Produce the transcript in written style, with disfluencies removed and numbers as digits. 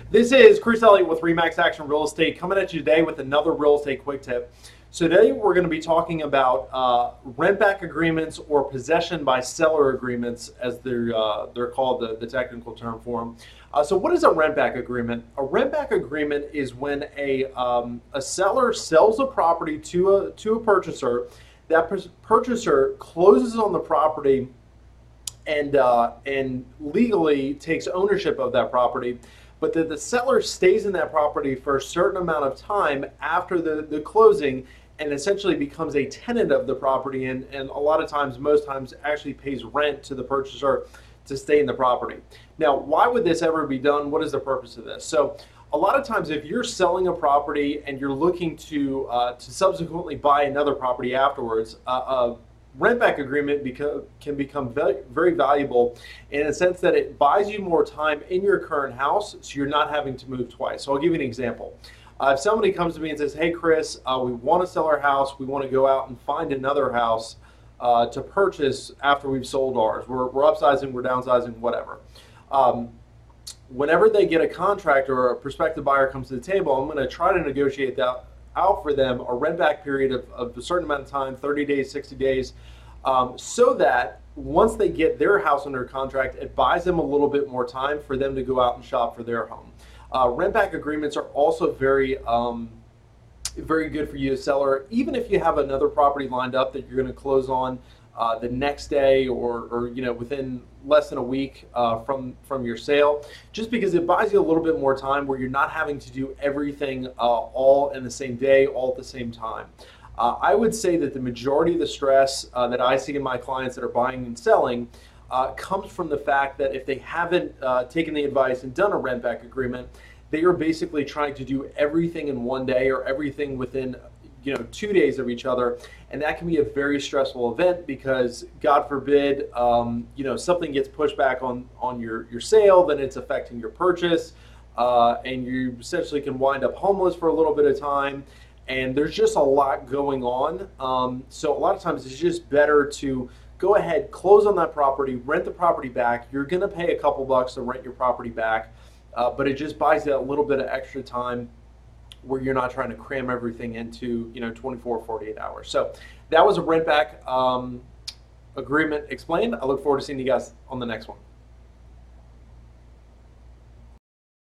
This is Chris Elliott with RE/MAX Action Real Estate coming at you today with another real estate quick tip. So today we're going to be talking about rent-back agreements or possession by seller agreements, as they're called, the technical term for them. So what is a rent-back agreement? A rent-back agreement is when a seller sells a property to a purchaser. That purchaser closes on the property and legally takes ownership of that property, but that the seller stays in that property for a certain amount of time after the closing and essentially becomes a tenant of the property, and a lot of times, most times, actually pays rent to the purchaser to stay in the property. Now, why would this ever be done? What is the purpose of this? So a lot of times, if you're selling a property and you're looking to subsequently buy another property afterwards, rent-back agreement can become very, very valuable in a sense that it buys you more time in your current house, so you're not having to move twice. So I'll give you an example. If somebody comes to me and says, hey Chris, we want to sell our house, we want to go out and find another house to purchase after we've sold ours. We're upsizing, we're downsizing, whatever. Whenever they get a contractor or a prospective buyer comes to the table, I'm going to try to negotiate that out for them, a rent-back period of a certain amount of time, 30 days, 60 days, so that once they get their house under contract, it buys them a little bit more time for them to go out and shop for their home. Rent-back agreements are also very good for you as seller, even if you have another property lined up that you're going to close on the next day or within less than a week from your sale, just because it buys you a little bit more time where you're not having to do everything all in the same day, all at the same time. I would say that the majority of the stress that I see in my clients that are buying and selling comes from the fact that if they haven't taken the advice and done a rent-back agreement, they are basically trying to do everything in one day or everything within 2 days of each other, and that can be a very stressful event because, God forbid, something gets pushed back on your sale, then it's affecting your purchase, and you essentially can wind up homeless for a little bit of time, and there's just a lot going on. So a lot of times it's just better to go ahead, close on that property, rent the property back. You're going to pay a couple bucks to rent your property back, but it just buys you a little bit of extra time where you're not trying to cram everything into 24, 48 hours. So that was a rent-back agreement explained. I look forward to seeing you guys on the next one.